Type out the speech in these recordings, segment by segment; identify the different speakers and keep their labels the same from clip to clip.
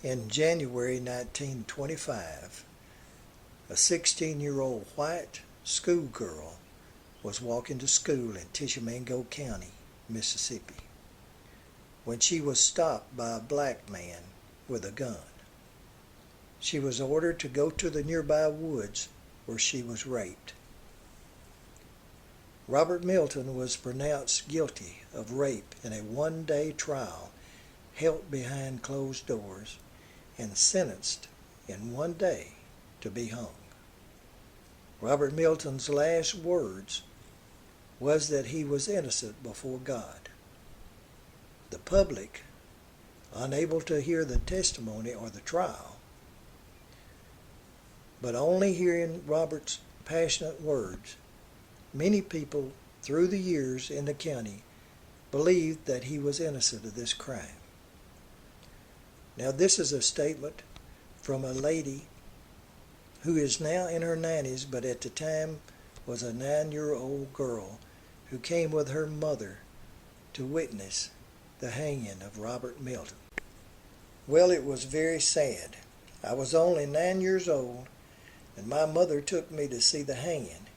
Speaker 1: In January 1925, a 16-year-old white schoolgirl was walking to school in Tishomingo County, Mississippi, when she was stopped by a black man with a gun. She was ordered to go to the nearby woods where she was raped. Robert Milton was pronounced guilty of rape in a one-day trial held behind closed doors and sentenced in one day to be hung. Robert Milton's last words was that he was innocent before God. The public, unable to hear the testimony or the trial, but only hearing Robert's passionate words, many people through the years in the county believed that he was innocent of this crime. Now, this is a statement from a lady who is now in her 90s, but at the time was a 9-year-old girl who came with her mother to witness the hanging of Robert Milton. Well, it was very sad. I was only 9 years old, and my mother took me to see the hanging.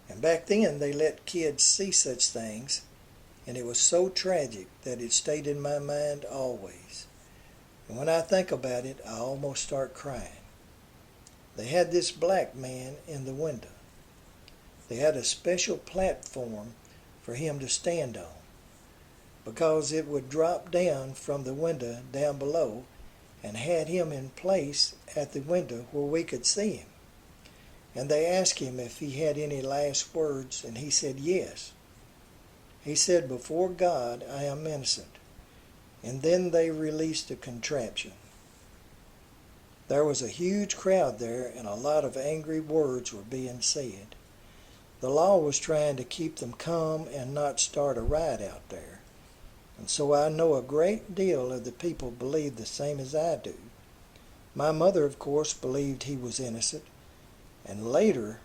Speaker 1: And back then they let kids see such things, and it was so tragic that it stayed in my mind always. And when I think about it, I almost start crying. They had this black man in the window. They had a special platform for him to stand on, because it would drop down from the window down below, and had him in place at the window where we could see him. And they asked him if he had any last words, and he said yes. He said, "Before God, I am innocent." And then they released the contraption. There was a huge crowd there, and a lot of angry words were being said. The law was trying to keep them calm and not start a riot out there. And so I know a great deal of the people believed the same as I do. My mother, of course, believed he was innocent, and later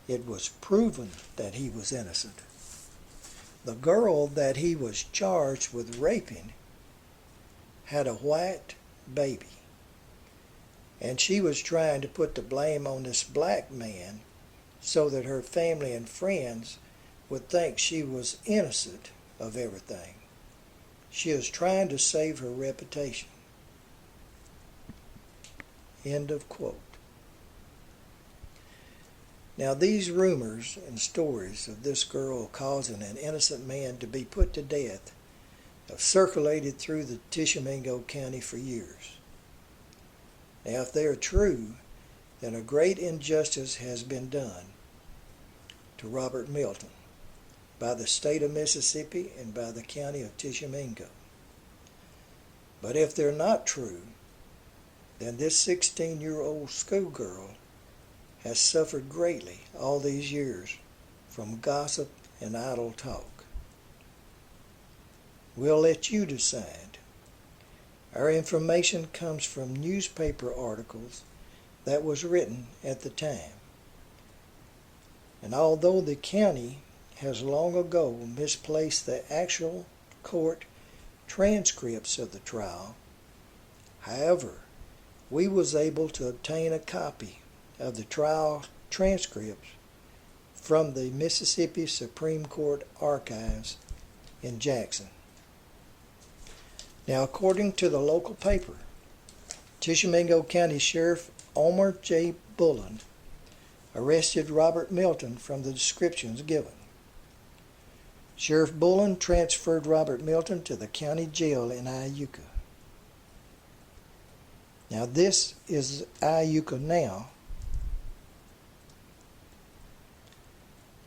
Speaker 1: it was proven that he was innocent. The girl that he was charged with raping had a white baby, and she was trying to put the blame on this black man so that her family and friends would think she was innocent of everything. She is trying to save her reputation. End of quote. Now, these rumors and stories of this girl causing an innocent man to be put to death have circulated through the Tishomingo County for years. Now, if they are true, then a great injustice has been done to Robert Milton by the state of Mississippi and by the county of Tishomingo. But if they're not true, then this 16-year-old schoolgirl has suffered greatly all these years from gossip and idle talk. We'll let you decide. Our information comes from newspaper articles that was written at the time. And although the county has long ago misplaced the actual court transcripts of the trial, however, we was able to obtain a copy of the trial transcripts from the Mississippi Supreme Court archives in Jackson. Now, according to the local paper, Tishomingo County Sheriff Elmer J. Bullen arrested Robert Milton from the descriptions given. Sheriff Bullen transferred Robert Milton to the county jail in Iuka. Now, this is Iuka now,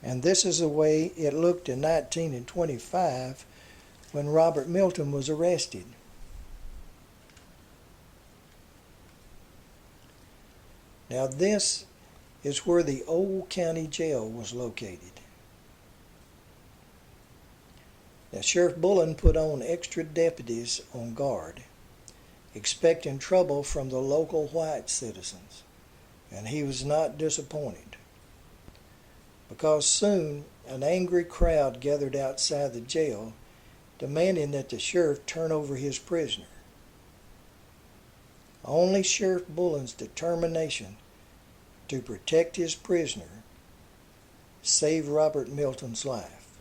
Speaker 1: and this is the way it looked in 1925 when Robert Milton was arrested. Now, this is where the old county jail was located. Now, Sheriff Bullen put on extra deputies on guard, expecting trouble from the local white citizens, and he was not disappointed, because soon an angry crowd gathered outside the jail demanding that the sheriff turn over his prisoner. Only Sheriff Bullen's determination to protect his prisoner saved Robert Milton's life.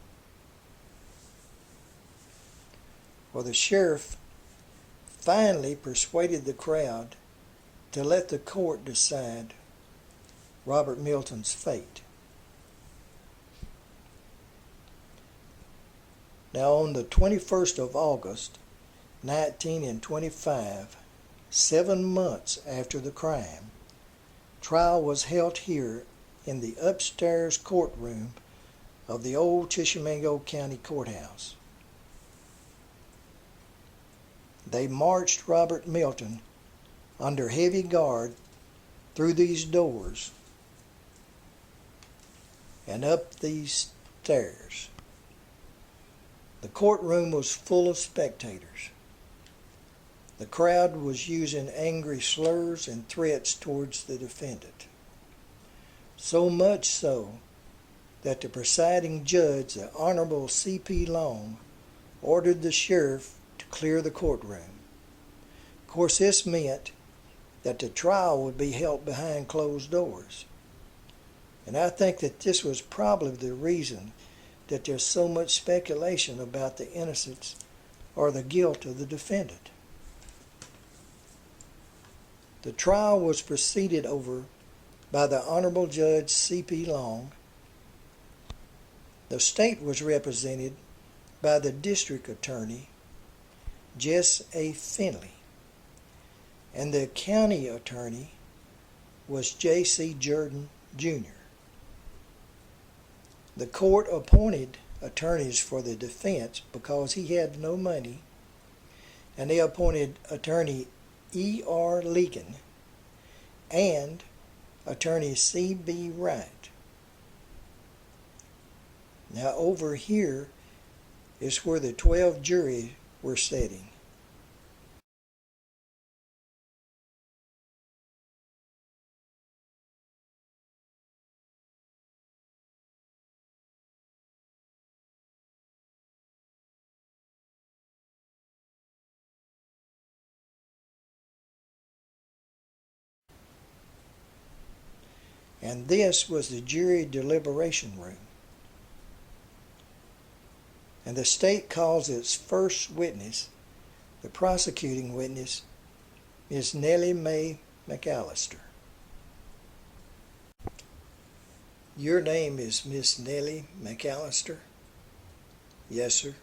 Speaker 1: For the sheriff finally persuaded the crowd to let the court decide Robert Milton's fate. Now, on the 21st of August, 1925, 7 months after the crime, trial was held here in the upstairs courtroom of the old Tishomingo County Courthouse. They marched Robert Milton under heavy guard through these doors and up these stairs. The courtroom was full of spectators. The crowd was using angry slurs and threats towards the defendant. So much so that the presiding judge, the Honorable C.P. Long, ordered the sheriff to clear the courtroom. Of course, this meant that the trial would be held behind closed doors. And I think that this was probably the reason that there's so much speculation about the innocence or the guilt of the defendant. The trial was presided over by the Honorable Judge C.P. Long. The state was represented by the District Attorney, Jess A. Finley, and the County Attorney was J.C. Jordan, Jr. The court appointed attorneys for the defense because he had no money, and they appointed Attorney E.R. Legan and Attorney C.B. Wright. Now over here is where the 12 jury were sitting. And this was the jury deliberation room. And the state calls its first witness, the prosecuting witness, Ms. Nellie Mae McAllister. Your name is Miss Nellie McAllister? Yes, sir.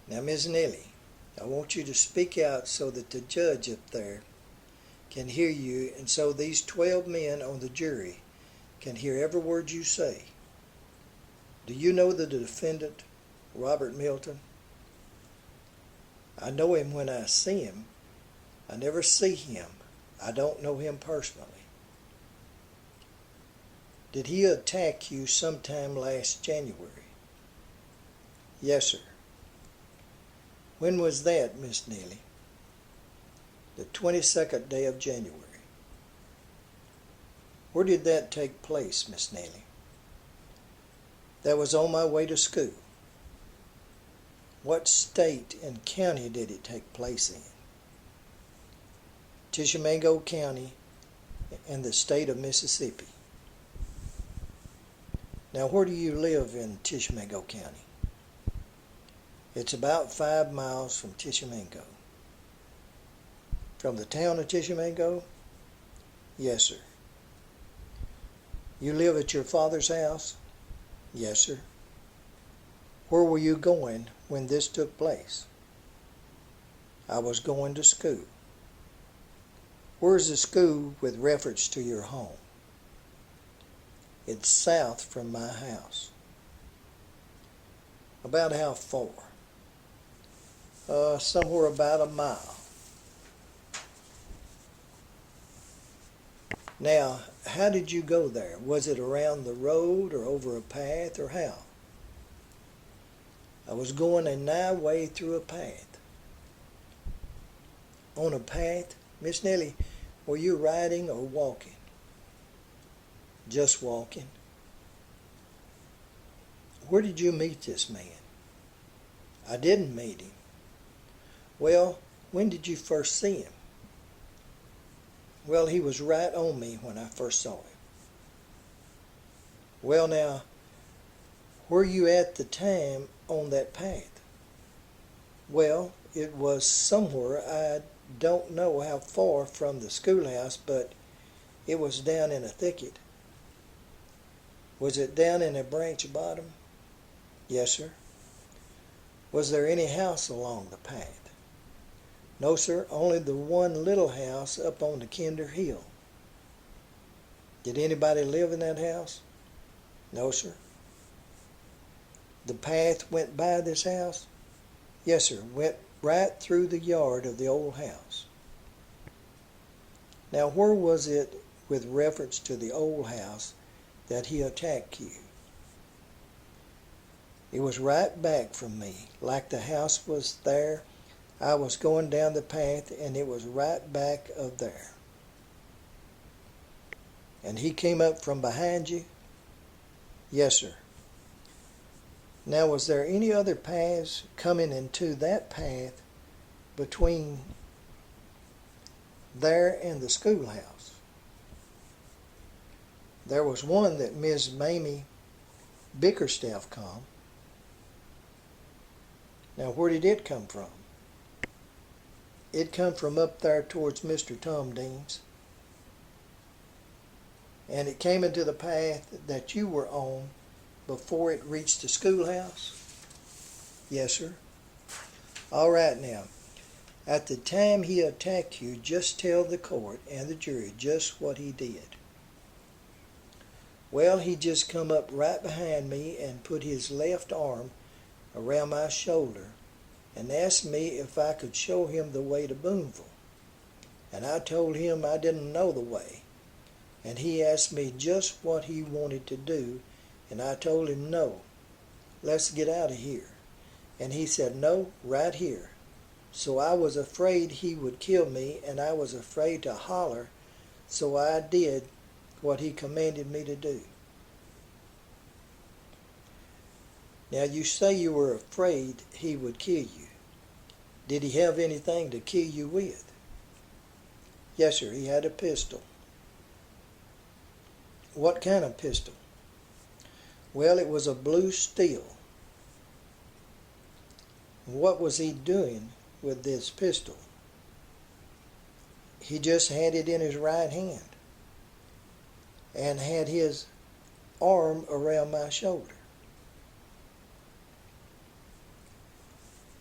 Speaker 1: Now, Ms. Nellie, I want you to speak out so that the judge up there can hear you, and so these 12 men on the jury can hear every word you say. Do you know the defendant, Robert Milton? I know him when I see him. I never see him. I don't know him personally. Did he attack you sometime last January? Yes, sir. When was that, Miss Nellie? The 22nd day of January. Where did that take place, Miss Nellie? That was on my way to school. What state and county did it take place in? Tishomingo County and the state of Mississippi. Now, where do you live in Tishomingo County? It's about 5 miles from Tishomingo. From the town of Tishomingo? Yes, sir. You live at your father's house? Yes, sir. Where were you going when this took place? I was going to school. Where's the school with reference to your home? It's south from my house. About how far? Somewhere about a mile. Now, how did you go there? Was it around the road or over a path or how? I was going a nigh way through a path. On a path? Miss Nellie, were you riding or walking? Just walking. Where did you meet this man? I didn't meet him. Well, when did you first see him? Well, he was right on me when I first saw him. Well, now, were you at the time on that path? Well, it was somewhere, I don't know how far from the schoolhouse, but it was down in a thicket. Was it down in a branch bottom? Yes, sir. Was there any house along the path? No, sir, only the one little house up on the Kinder Hill. Did anybody live in that house? No, sir. The path went by this house? Yes, sir, went right through the yard of the old house. Now, where was it with reference to the old house that he attacked you? It was right back from me, like the house was there. I was going down the path, and it was right back of there. And he came up from behind you? Yes, sir. Now, was there any other paths coming into that path between there and the schoolhouse? There was one that Miss Mamie Bickerstaff come. Now, where did it come from? It come from up there towards Mr. Tom Dean's. And it came into the path that you were on before it reached the schoolhouse? Yes, sir. All right, now. At the time he attacked you, just tell the court and the jury just what he did. Well, he just come up right behind me and put his left arm around my shoulder and asked me if I could show him the way to Boonville. And I told him I didn't know the way. And he asked me just what he wanted to do, and I told him no. Let's get out of here. And he said no, right here. So I was afraid he would kill me, and I was afraid to holler, so I did what he commanded me to do. Now, you say you were afraid he would kill you. Did he have anything to kill you with? Yes, sir, he had a pistol. What kind of pistol? Well, it was a blue steel. What was he doing with this pistol? He just had it in his right hand and had his arm around my shoulder.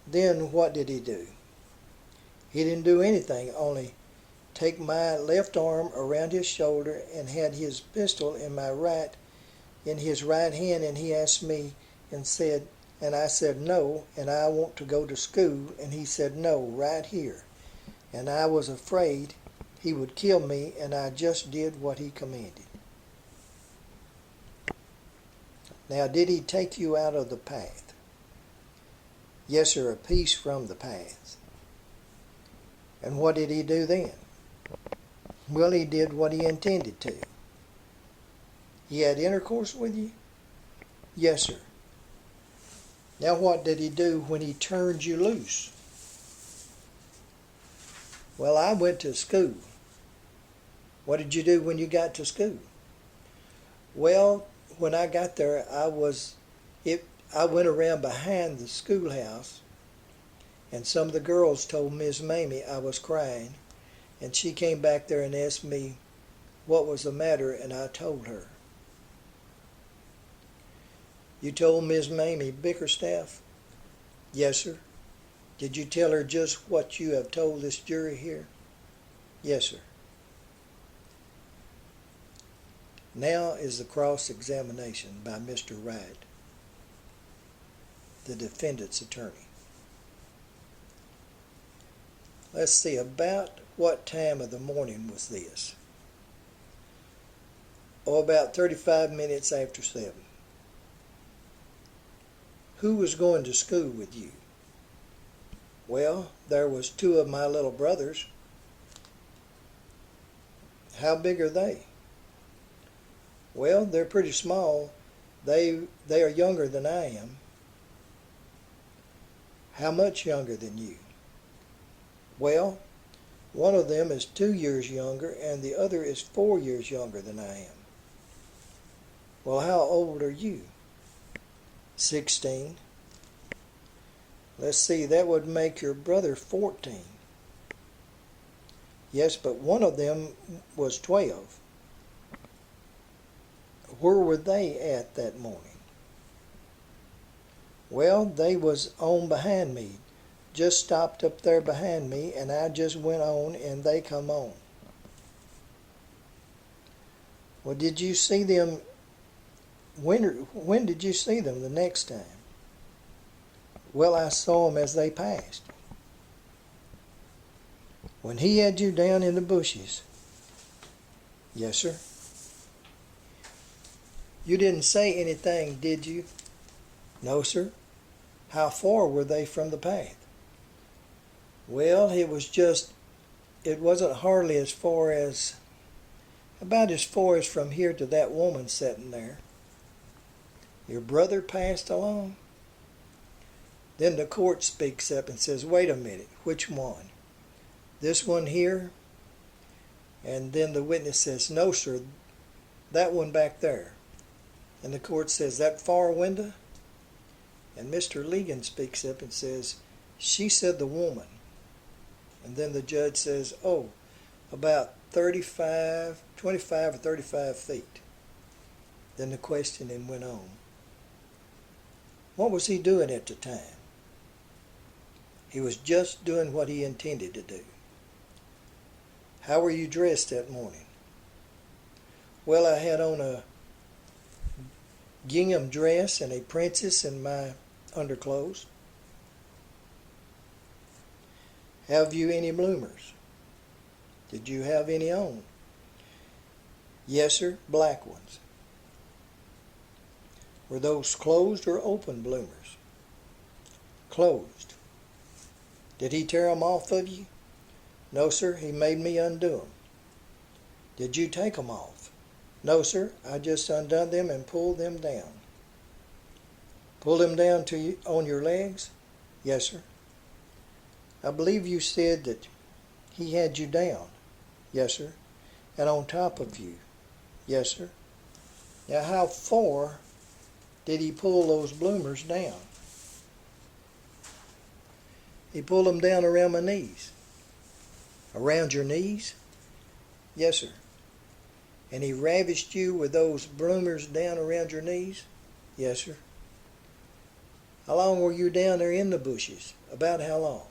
Speaker 1: Then what did he do? He didn't do anything, only take my left arm around his shoulder and had his pistol in his right hand, and he asked me and I said no, and I want to go to school, and he said no, right here. And I was afraid he would kill me, and I just did what he commanded. Now, did he take you out of the path? Yes, sir, a piece from the path. And what did he do then? Well, he did what he intended to. He had intercourse with you? Yes, sir. Now, what did he do when he turned you loose? Well, I went to school. What did you do when you got to school? Well, when I got there, I went around behind the schoolhouse, and some of the girls told Miss Mamie I was crying, and she came back there and asked me what was the matter, and I told her. You told Miss Mamie Bickerstaff? Yes, sir. Did you tell her just what you have told this jury here? Yes, sir. Now is the cross-examination by Mr. Wright, the defendant's attorney. Let's see, about what time of the morning was this? Oh, about 35 minutes after 7. Who was going to school with you? Well, there was 2 of my little brothers. How big are they? Well, they're pretty small. They are younger than I am. How much younger than you? Well, One of them is 2 years younger, and the other is 4 years younger than I am. Well, how old are you? 16. Let's see, that would make your brother 14. Yes, but one of them was 12. Where were they at that morning? Well, they was on behind me. Just stopped up there behind me, and I just went on, and they come on. Well, did you see them? When did you see them the next time? Well, I saw them as they passed. When he had you down in the bushes? Yes, sir. You didn't say anything, did you? No, sir. How far were they from the path? Well, it wasn't hardly as far as, about as far as from here to that woman sitting there. Your brother passed along? Then the court speaks up and says, wait a minute, which one? This one here? And then the witness says, no, sir, that one back there. And the court says, that far window? And Mr. Legan speaks up and says, she said the woman. And then the judge says, oh, about 25 or 35 feet. Then the questioning went on. What was he doing at the time? He was just doing what he intended to do. How were you dressed that morning? Well, I had on a gingham dress and a princess in my underclothes. Have you any bloomers? Did you have any on? Yes, sir, black ones. Were those closed or open bloomers? Closed. Did he tear them off of you? No, sir, he made me undo them. Did you take them off? No, sir, I just undone them and pulled them down. Pulled them down to you on your legs? Yes, sir. I believe you said that he had you down. Yes, sir. And on top of you. Yes, sir. Now, how far did he pull those bloomers down? He pulled them down around my knees. Around your knees? Yes, sir. And he ravished you with those bloomers down around your knees? Yes, sir. How long were you down there in the bushes? About how long?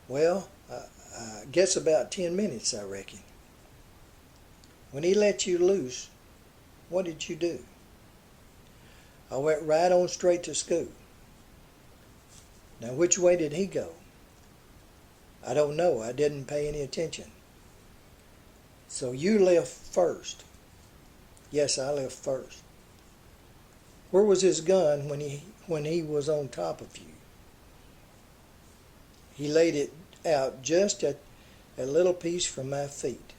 Speaker 1: Well, I guess about 10 minutes, I reckon. When he let you loose, what did you do? I went right on straight to school. Now, which way did he go? I don't know. I didn't pay any attention. So you left first. Yes, I left first. Where was his gun when he was on top of you? He laid it out just at a little piece from my feet.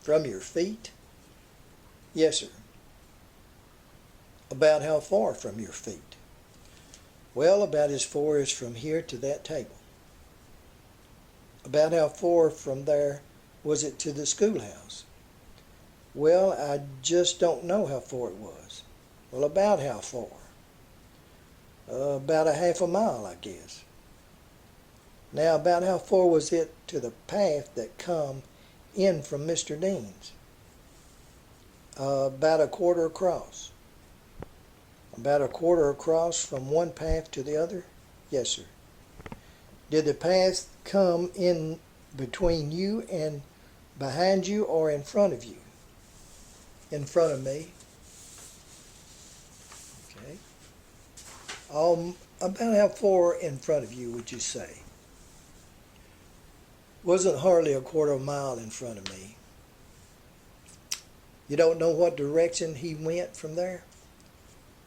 Speaker 1: From your feet? Yes, sir. About how far from your feet? Well, about as far as from here to that table. About how far from there was it to the schoolhouse? Well, I just don't know how far it was. Well, about how far? About a half a mile, I guess. Now, about how far was it to the path that come in from Mr. Dean's? About a quarter across. About a quarter across from one path to the other? Yes, sir. Did the path come in between you and behind you or in front of you? In front of me. Okay. About how far in front of you would you say? Wasn't hardly a quarter of a mile in front of me. You don't know what direction he went from there?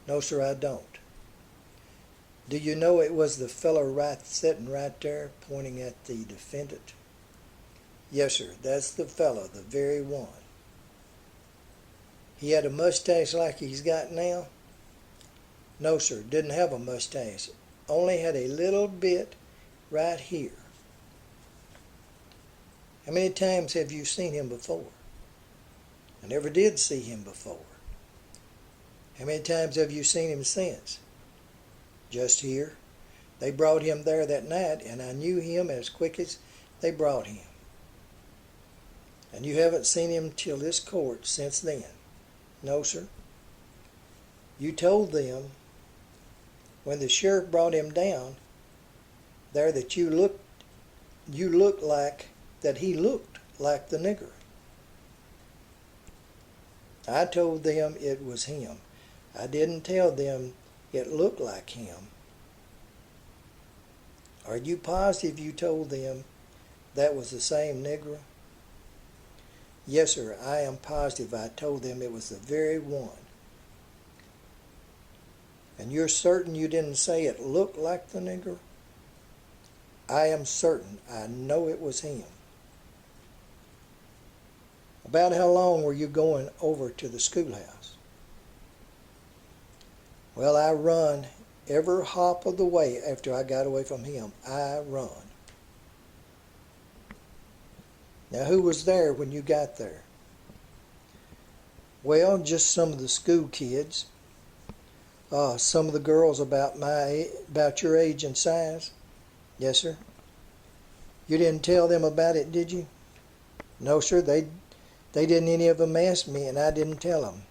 Speaker 1: No, sir, I don't. Do you know it was the fellow sitting right there pointing at the defendant? Yes, sir, that's the fellow, the very one. He had a mustache like he's got now? No, sir, didn't have a mustache. Only had a little bit right here. How many times have you seen him before? I never did see him before. How many times have you seen him since? Just here. They brought him there that night, and I knew him as quick as they brought him. And you haven't seen him till this court since then? No, sir. You told them when the sheriff brought him down there that he looked like the nigger. I told them it was him. I didn't tell them it looked like him. Are you positive you told them that was the same nigger? Yes, sir, I am positive I told them it was the very one. And you're certain you didn't say it looked like the nigger? I am certain. I know it was him. About how long were you going over to the schoolhouse? Well, I run every hop of the way after I got away from him. I run. Now, who was there when you got there? Well, just some of the school kids. Some of the girls about your age and size. Yes, sir. You didn't tell them about it, did you? No, sir. They didn't any of them ask me, and I didn't tell them.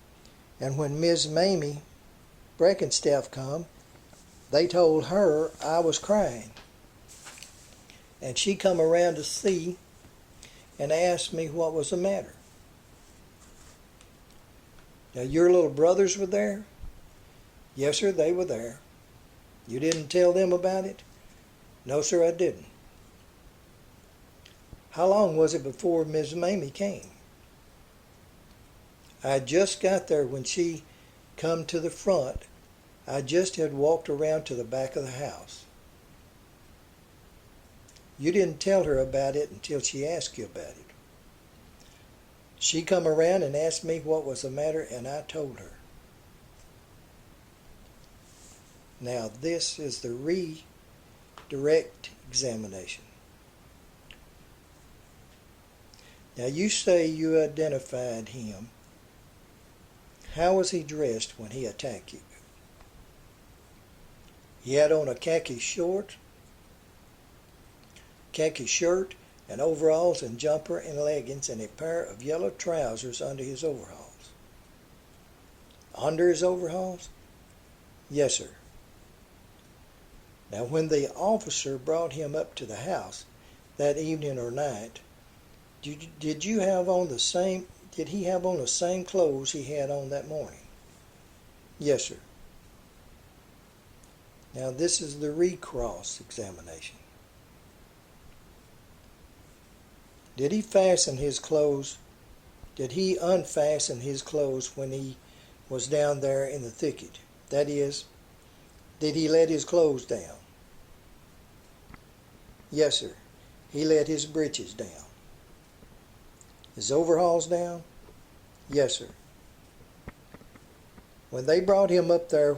Speaker 1: And when Miss Mamie Breckenstaff come, they told her I was crying. And she come around to see and asked me what was the matter. Now, your little brothers were there? Yes, sir, they were there. You didn't tell them about it? No, sir, I didn't. How long was it before Miss Mamie came? I just got there when she come to the front. I just had walked around to the back of the house. You didn't tell her about it until she asked you about it. She come around and asked me what was the matter, and I told her. Now, this is the redirect examination. Now, you say you identified him. How was he dressed when he attacked you? He had on a khaki shirt, and overalls and jumper and leggings, and a pair of yellow trousers under his overalls. Under his overalls? Yes, sir. Now, when the officer brought him up to the house that evening or night, did he have on the same clothes he had on that morning? Yes, sir. Now, this is the recross examination. Did he unfasten his clothes when he was down there in the thicket? That is, did he let his clothes down? Yes, sir. He let his breeches down. His overalls down? Yes, sir. When they brought him up there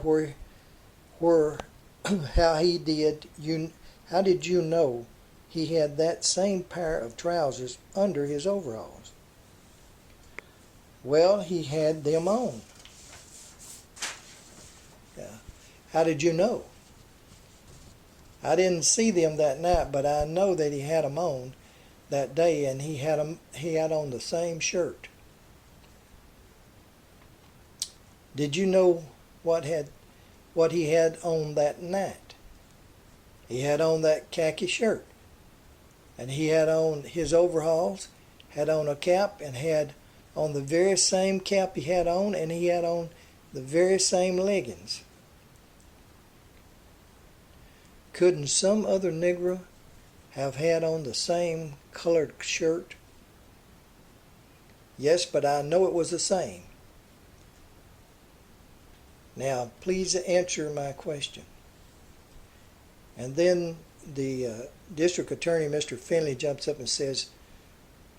Speaker 1: how did you know he had that same pair of trousers under his overalls? Well, he had them on. How did you know? I didn't see them that night, but I know that he had them on that day, and he had on the same shirt. Did you know what he had on that night? He had on that khaki shirt, and he had on his overalls, had on a cap, and had on the very same cap he had on, and he had on the very same leggings. Couldn't some other Negro have had on the same colored shirt? Yes, but I know it was the same. Now, please answer my question. And then the district attorney, Mr. Finley, jumps up and says,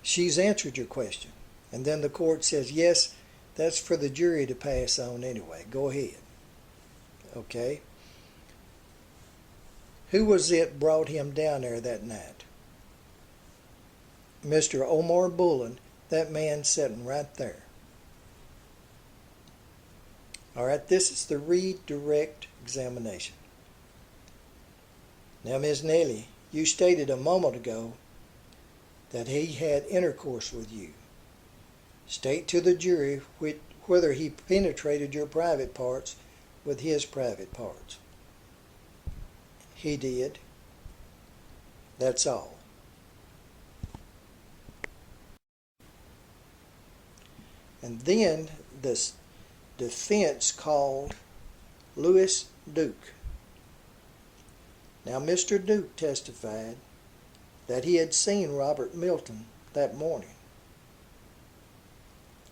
Speaker 1: she's answered your question. And then the court says, yes, that's for the jury to pass on anyway. Go ahead. Okay. Who was it brought him down there that night? Mr. Omar Bullen, that man sitting right there. All right, this is the redirect examination. Now, Ms. Nellie, you stated a moment ago that he had intercourse with you. State to the jury whether he penetrated your private parts with his private parts. He did. That's all. And then this defense called Louis Duke. Now, Mr. Duke testified that he had seen Robert Milton that morning.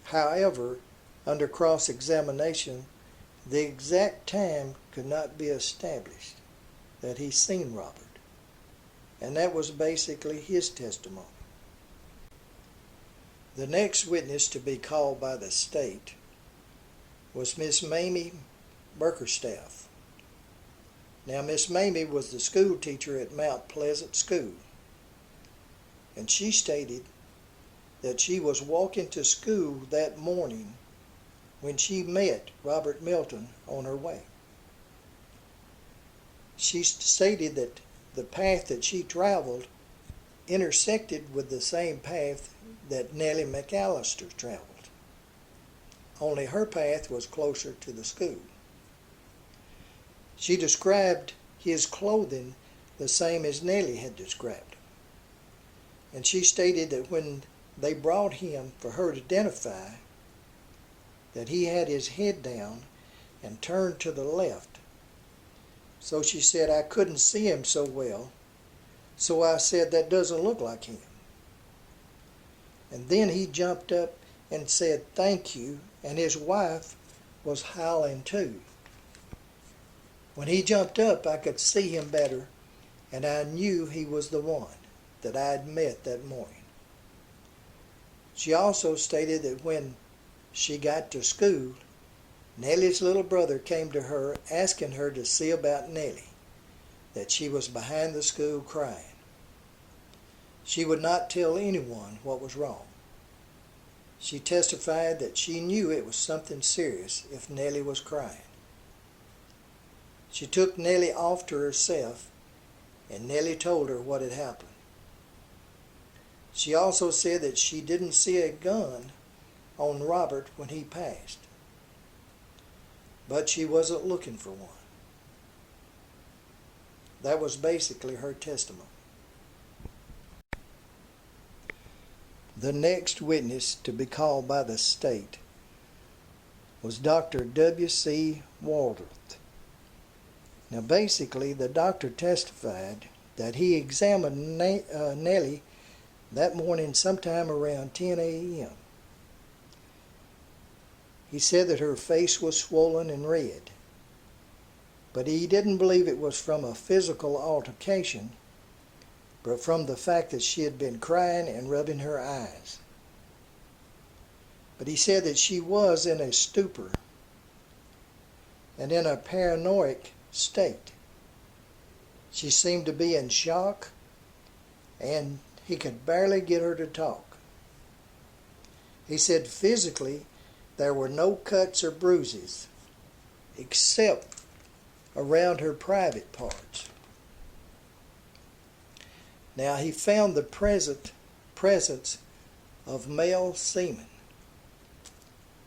Speaker 1: However, under cross-examination, the exact time could not be established that he seen Robert. And that was basically his testimony. The next witness to be called by the state was Miss Mamie Burkerstaff. Now, Miss Mamie was the school teacher at Mount Pleasant School, and she stated that she was walking to school that morning when she met Robert Milton on her way. She stated that the path that she traveled intersected with the same path that Nellie McAllister traveled, only her path was closer to the school. She described his clothing the same as Nellie had described, and she stated that when they brought him for her to identify, that he had his head down and turned to the left. So she said, I couldn't see him so well, so I said, that doesn't look like him. And then he jumped up and said, thank you, and his wife was howling too. When he jumped up, I could see him better, and I knew he was the one that I had met that morning. She also stated that when she got to school, Nellie's little brother came to her asking her to see about Nellie, that she was behind the school crying. She would not tell anyone what was wrong. She testified that she knew it was something serious if Nellie was crying. She took Nellie off to herself, and Nellie told her what had happened. She also said that she didn't see a gun on Robert when he passed, but she wasn't looking for one. That was basically her testimony. The next witness to be called by the state was Dr. W.C. Waldroth. Now, basically, the doctor testified that he examined Nellie that morning sometime around 10 a.m. He said that her face was swollen and red, but he didn't believe it was from a physical altercation, but from the fact that she had been crying and rubbing her eyes. But he said that she was in a stupor and in a paranoid state. She seemed to be in shock, and he could barely get her to talk. He said physically there were no cuts or bruises except around her private parts. Now, he found the presence of male semen,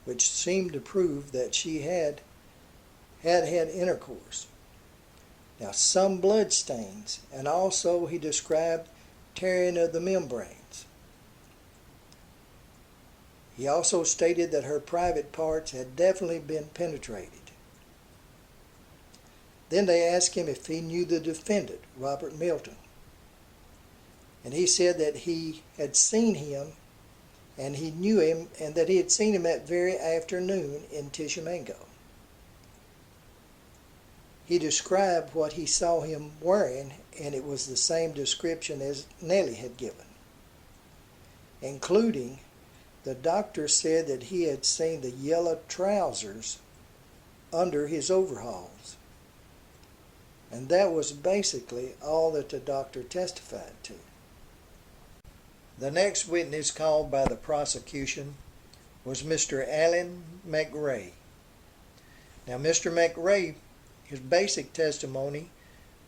Speaker 1: which seemed to prove that she had intercourse. Now, some blood stains, and also he described tearing of the membranes. He also stated that her private parts had definitely been penetrated. Then they asked him if he knew the defendant, Robert Milton. And he said that he had seen him, and he knew him, and that he had seen him that very afternoon in Tishomingo. He described what he saw him wearing, and it was the same description as Nellie had given, including the doctor said that he had seen the yellow trousers under his overalls. And that was basically all that the doctor testified to. The next witness called by the prosecution was Mr. Allen McRae. Now, Mr. McRae, his basic testimony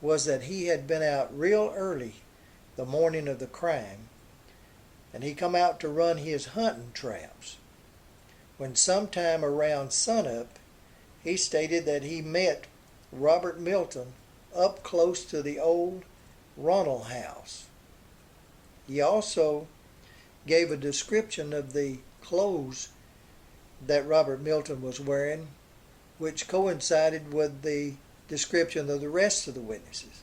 Speaker 1: was that he had been out real early the morning of the crime, and he come out to run his hunting traps. When sometime around sunup, he stated that he met Robert Milton up close to the old Ronald house. He also gave a description of the clothes that Robert Milton was wearing, which coincided with the description of the rest of the witnesses.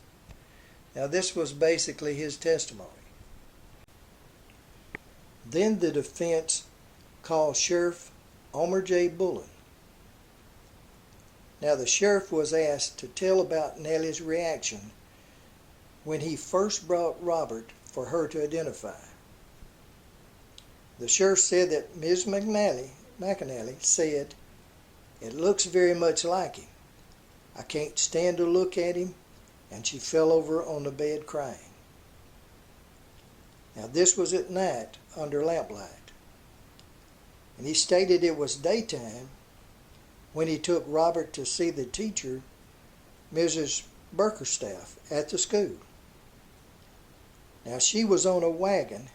Speaker 1: Now, this was basically his testimony. Then the defense called Sheriff Homer J. Bullen. Now, the sheriff was asked to tell about Nellie's reaction when he first brought Robert for her to identify. The sheriff said that Ms. McNally said, "It looks very much like him. I can't stand to look at him," and she fell over on the bed crying. Now, this was at night under lamplight, and he stated it was daytime when he took Robert to see the teacher, Mrs. Burkerstaff, at the school. Now, she was on a wagon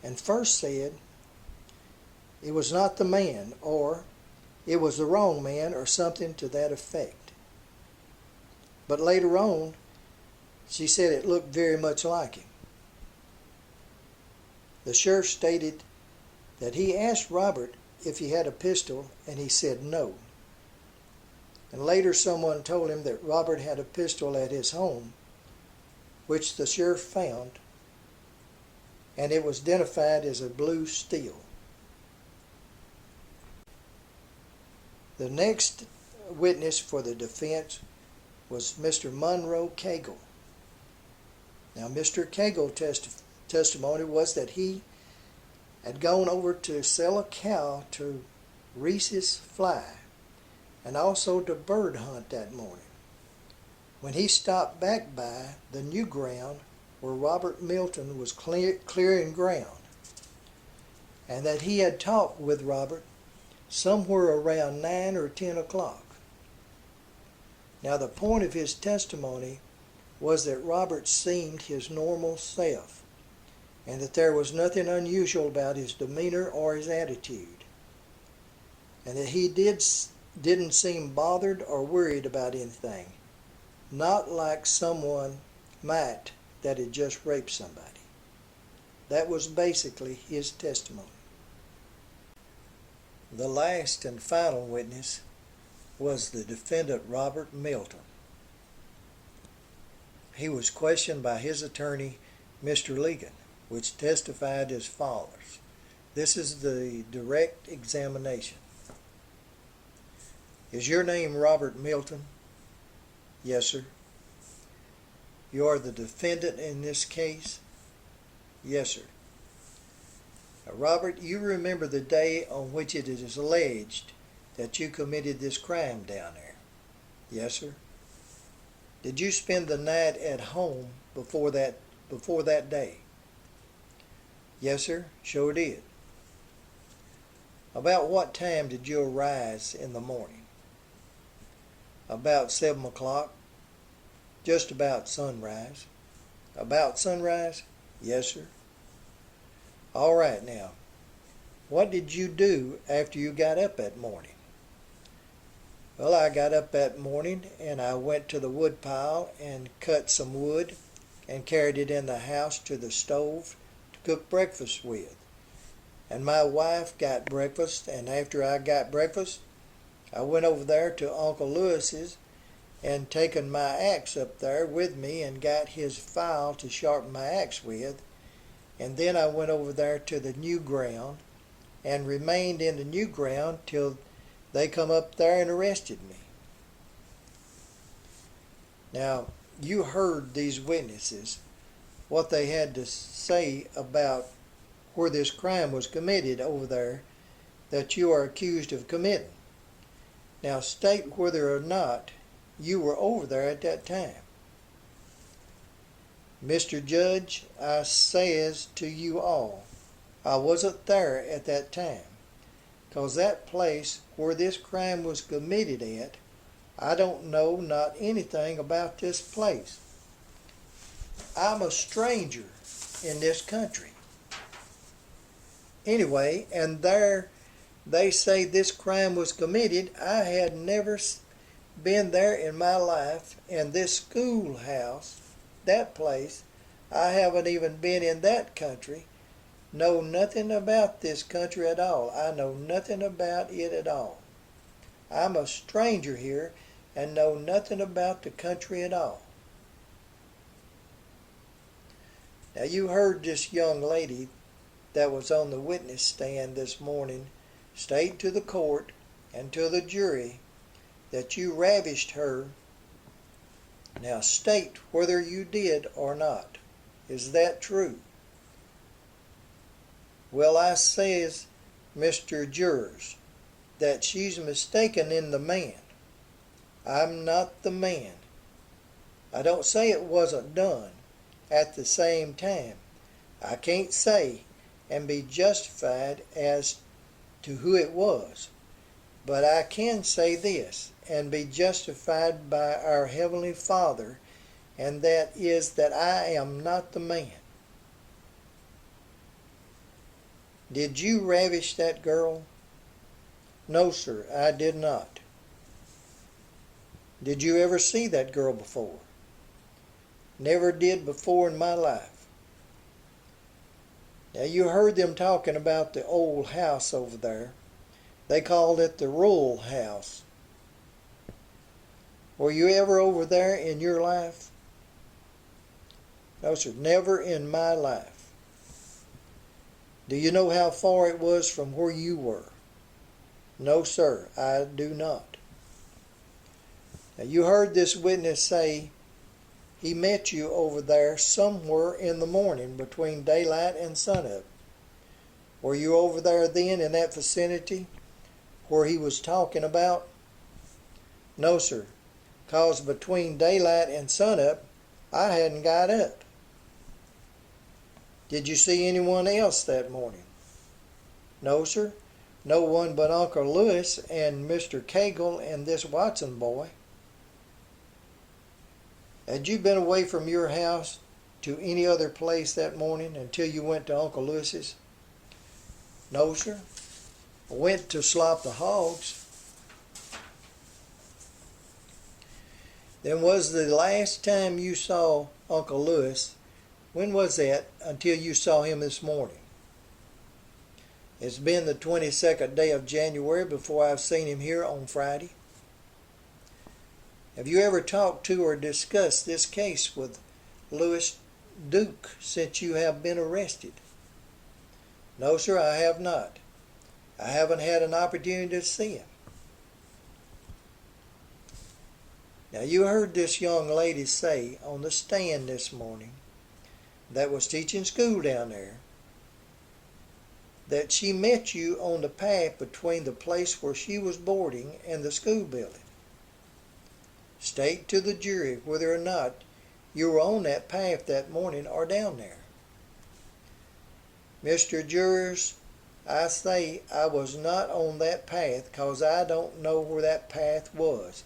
Speaker 1: and first said it was not the man, or it was the wrong man, or something to that effect. But later on, she said it looked very much like him. The sheriff stated that he asked Robert if he had a pistol, and he said no. And later someone told him that Robert had a pistol at his home, which the sheriff found, and it was identified as a blue steel. The next witness for the defense was Mr. Monroe Cagle. Now, Mr. Cagle's testimony was that he had gone over to sell a cow to Reese's Fly and also to bird hunt that morning, when he stopped back by the new ground where Robert Milton was clearing ground, and that he had talked with Robert somewhere around 9 or 10 o'clock. Now, the point of his testimony was that Robert seemed his normal self, and that there was nothing unusual about his demeanor or his attitude, and that he didn't seem bothered or worried about anything, not like someone might that had just raped somebody. That was basically his testimony. The last and final witness was the defendant, Robert Milton. He was questioned by his attorney, Mr. Ligon, which testified as follows. This is the direct examination. "Is your name Robert Milton?" "Yes, sir." "You are the defendant in this case?" "Yes, sir." "Now, Robert, you remember the day on which it is alleged that you committed this crime down there?" "Yes, sir." "Did you spend the night at home before that day?" "Yes, sir, sure did." "About what time did you arise in the morning?" "About 7 o'clock. Just about sunrise." "About sunrise?" "Yes, sir." "All right, now, what did you do after you got up that morning?" "Well, I got up that morning and I went to the wood pile and cut some wood and carried it in the house to the stove to cook breakfast with. And my wife got breakfast, and after I got breakfast, I went over there to Uncle Lewis's and taken my axe up there with me and got his file to sharpen my axe with. And then I went over there to the new ground and remained in the new ground till they come up there and arrested me." Now, you heard these witnesses, what they had to say about where this crime was committed over there that you are accused of committing. Now, state whether or not you were over there at that time. Mr. Judge, I says to you all, I wasn't there at that time, 'cause that place where this crime was committed at, I don't know not anything about this place. I'm a stranger in this country. Anyway, and there they say this crime was committed. I had never been there in my life, and this schoolhouse, that place, I haven't even been in that country. Know nothing about this country at all. I know nothing about it at all. I'm a stranger here and know nothing about the country at all. Now you heard this young lady that was on the witness stand this morning state to the court and to the jury that you ravished her. Now state whether you did or not. Is that true? Well, I says, Mr. Jurors, that she's mistaken in the man. I'm not the man. I don't say it wasn't done. At the same time, I can't say and be justified as to who it was. But I can say this and be justified by our Heavenly Father, and that is that I am not the man. Did you ravish that girl? No, sir, I did not. Did you ever see that girl before? Never did before in my life. Now you heard them talking about the old house over there. They called it the Royal House. Were you ever over there in your life? No, sir, never in my life. Do you know how far it was from where you were? No, sir, I do not. Now you heard this witness say he met you over there somewhere in the morning between daylight and sunup. Were you over there then in that vicinity where he was talking about? No, sir, 'cause between daylight and sunup I hadn't got up. Did you see anyone else that morning? No, sir, no one but Uncle Lewis and Mr. Cagle and this Watson boy. Had you been away from your house to any other place that morning until you went to Uncle Lewis's? No, sir. I went to slop the hogs. Then was the last time you saw Uncle Lewis, when was that until you saw him this morning? It's been the 22nd day of January before I've seen him here on Friday. Have you ever talked to or discussed this case with Louis Duke since you have been arrested? No, sir, I have not. I haven't had an opportunity to see him. Now you heard this young lady say on the stand this morning that was teaching school down there that she met you on the path between the place where she was boarding and the school building. State to the jury whether or not you were on that path that morning or down there. Mr. Jurors, I say I was not on that path because I don't know where that path was.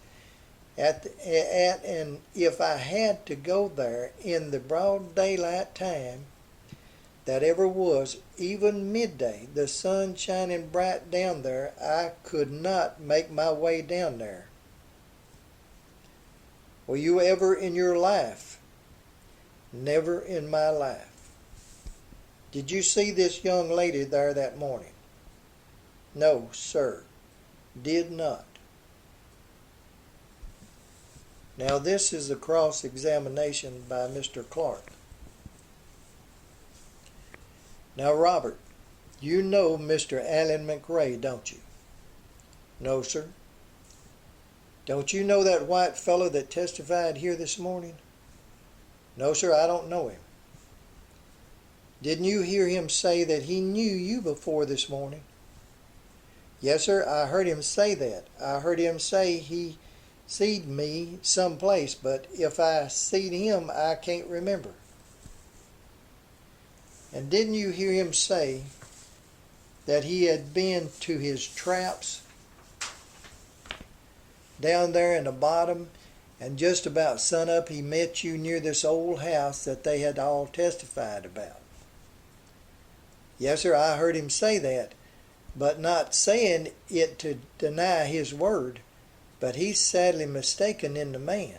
Speaker 1: And if I had to go there in the broad daylight time that ever was, even midday, the sun shining bright down there, I could not make my way down there. Were you ever in your life? Never in my life. Did you see this young lady there that morning? No, sir, did not. Now this is a cross-examination by Mr. Clark. Now Robert, you know Mr. Allen McRae, don't you? No, sir. Don't you know that white fellow that testified here this morning? No, sir, I don't know him. Didn't you hear him say that he knew you before this morning? Yes, sir, I heard him say that. I heard him say he seed me someplace, but if I seed him, I can't remember. And didn't you hear him say that he had been to his traps down there in the bottom, and just about sunup he met you near this old house that they had all testified about? Yes, sir, I heard him say that, but not saying it to deny his word, but he's sadly mistaken in the man.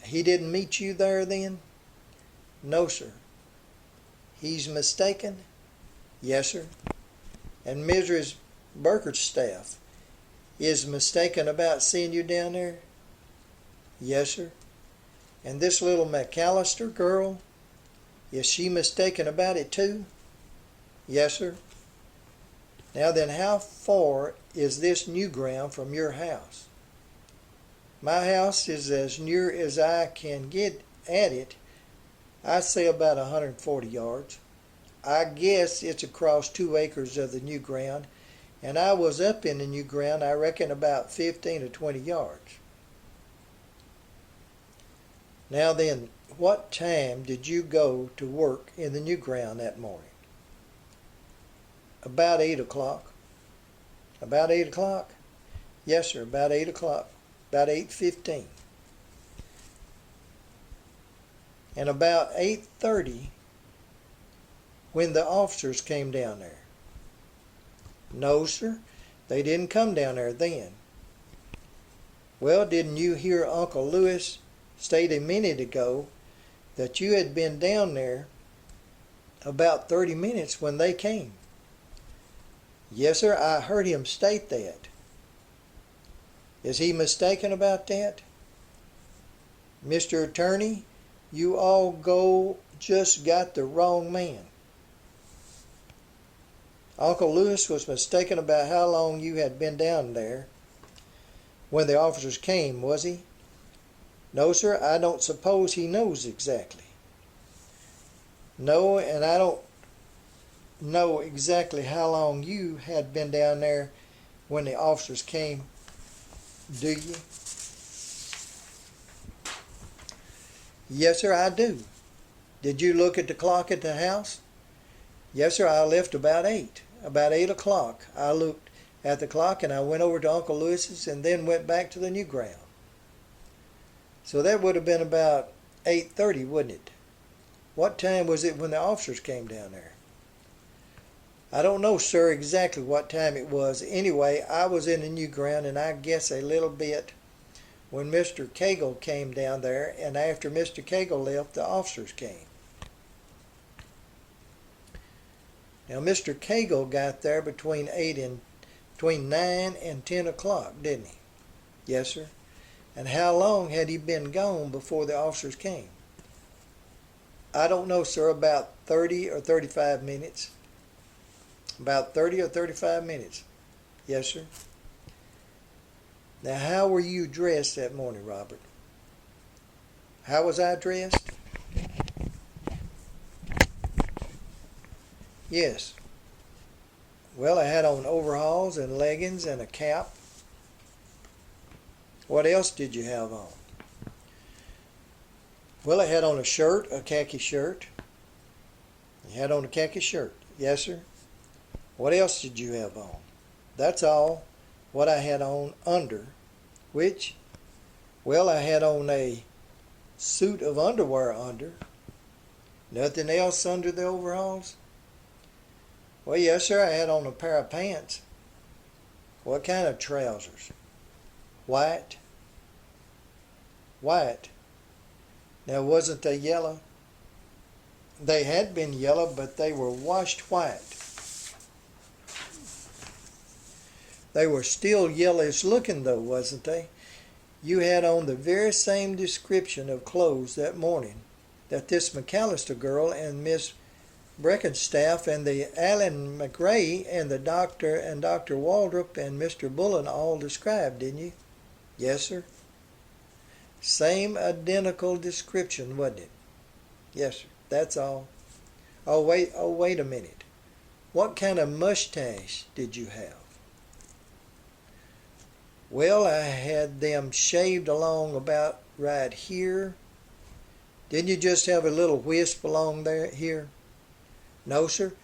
Speaker 1: He didn't meet you there then? No, sir. He's mistaken? Yes, sir. And Mrs. Burkerstaff is mistaken about seeing you down there? Yes, sir. And this little McAllister girl, is she mistaken about it too? Yes, sir. Now then, how far is this new ground from your house? My house is as near as I can get at it. I'd say about 140 yards. I guess it's across 2 acres of the new ground, and I was up in the new ground, I reckon, about 15 or 20 yards. Now then, what time did you go to work in the new ground that morning? About 8 o'clock. About 8 o'clock? Yes, sir, about 8 o'clock. About 8:15. And about 8:30 when the officers came down there. No, sir, they didn't come down there then. Well, didn't you hear Uncle Lewis state a minute ago that you had been down there about 30 minutes when they came? Yes, sir, I heard him state that. Is he mistaken about that? Mr. Attorney, you all just got the wrong man. Uncle Lewis was mistaken about how long you had been down there when the officers came, was he? No, sir, I don't suppose he knows exactly. No, and I don't know exactly how long you had been down there when the officers came, do you? Yes, sir, I do. Did you look at the clock at the house? Yes, sir, I left about 8. About 8 o'clock. I looked at the clock and I went over to Uncle Lewis's and then went back to the new ground. So that would have been about 8:30, wouldn't it? What time was it when the officers came down there? I don't know, sir, exactly what time it was. Anyway, I was in the new ground, and I guess a little bit when Mr. Cagle came down there, and after Mr. Cagle left, the officers came. Now, Mr. Cagle got there between 9 and 10 o'clock, didn't he? Yes, sir. And how long had he been gone before the officers came? I don't know, sir, about 30 or 35 minutes. About 30 or 35 minutes. Yes, sir. Now, how were you dressed that morning, Robert? How was I dressed? Yes. Well, I had on overalls and leggings and a cap. What else did you have on? Well, I had on a shirt, a khaki shirt. You had on a khaki shirt. Yes, sir. What else did you have on? That's all. What I had on under. Which? Well, I had on a suit of underwear under. Nothing else under the overalls? Well, yes, sir, I had on a pair of pants. What kind of trousers? White. White. Now, wasn't they yellow? They had been yellow, but they were washed white. They were still yellowish looking, though, wasn't they? You had on the very same description of clothes that morning that this McAllister girl and Miss Breckenstaff and the Allen McRae and the doctor and Dr. Waldrop and Mr. Bullen all described, didn't you? Yes, sir. Same identical description, wasn't it? Yes, sir. That's all. Oh, wait a minute. What kind of mustache did you have? Well, I had them shaved along about right here, Didn't you just have a little wisp along there here? No, sir.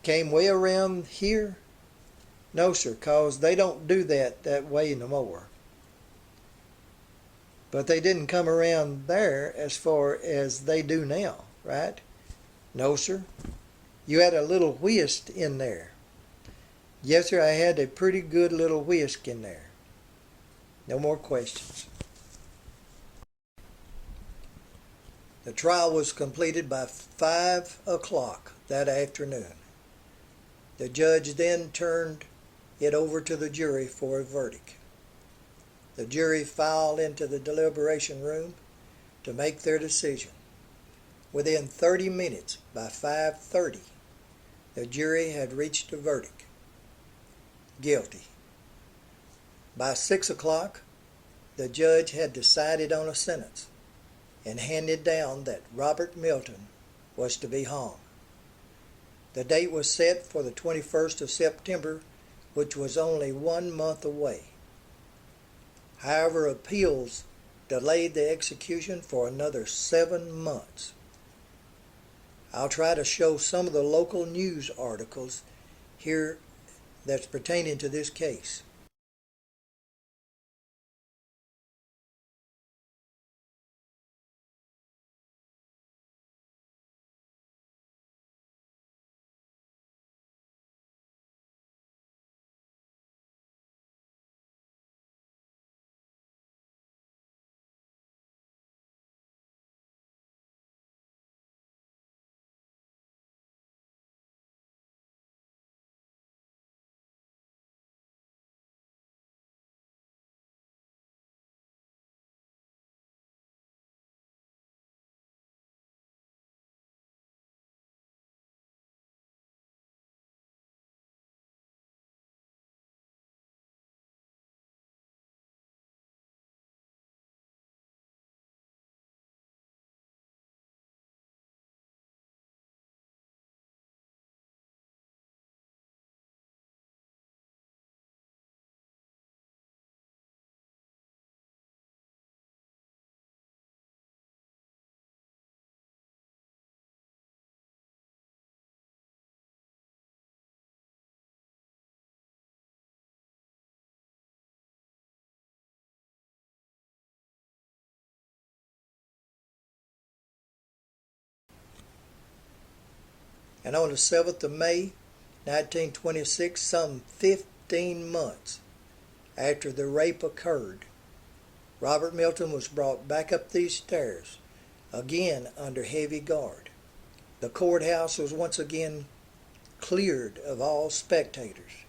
Speaker 1: Came way around here? No, sir, 'cause they don't do that way no more. But they didn't come around there as far as they do now, right? No, sir. You had a little whisk in there. Yes, sir, I had a pretty good little whisk in there. No more questions. The trial was completed by 5 o'clock that afternoon. The judge then turned it over to the jury for a verdict. The jury filed into the deliberation room to make their decision. Within 30 minutes, by 5:30, the jury had reached a verdict: guilty. By 6 o'clock, the judge had decided on a sentence and handed down that Robert Milton was to be hung. The date was set for the 21st of September, which was only 1 month away. However, appeals delayed the execution for another 7 months. I'll try to show some of the local news articles here that's pertaining to this case. And on the 7th of May, 1926, some 15 months after the rape occurred, Robert Milton was brought back up these stairs, again under heavy guard. The courthouse was once again cleared of all spectators,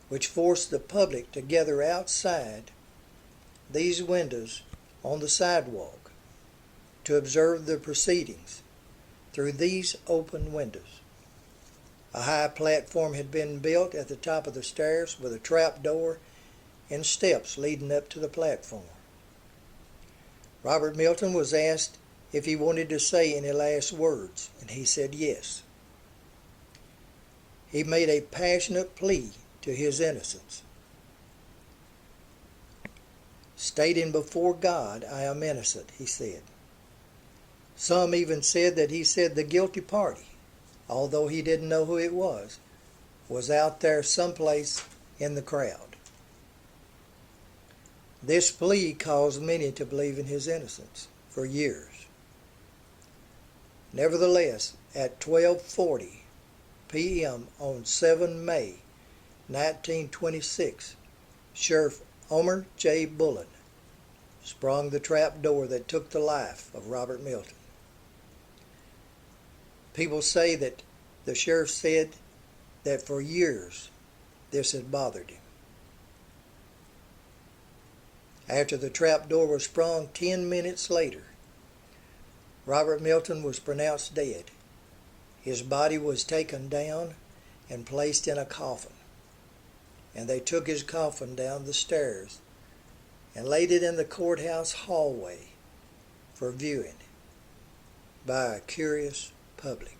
Speaker 1: which forced the public to gather outside these windows on the sidewalk to observe the proceedings through these open windows. A high platform had been built at the top of the stairs with a trap door and steps leading up to the platform. Robert Milton was asked if he wanted to say any last words, and he said yes. He made a passionate plea to his innocence, stating before God, "I am innocent," he said. Some even said that he said the guilty party, although he didn't know who it was out there someplace in the crowd. This plea caused many to believe in his innocence for years. Nevertheless, at 12:40 p.m. on 7 May 1926, Sheriff Homer J. Bullen sprung the trap door that took the life of Robert Milton. People say that the sheriff said that for years this had bothered him. After the trap door was sprung 10 minutes later, Robert Milton was pronounced dead. His body was taken down and placed in a coffin, and they took his coffin down the stairs and laid it in the courthouse hallway for viewing by a curious public.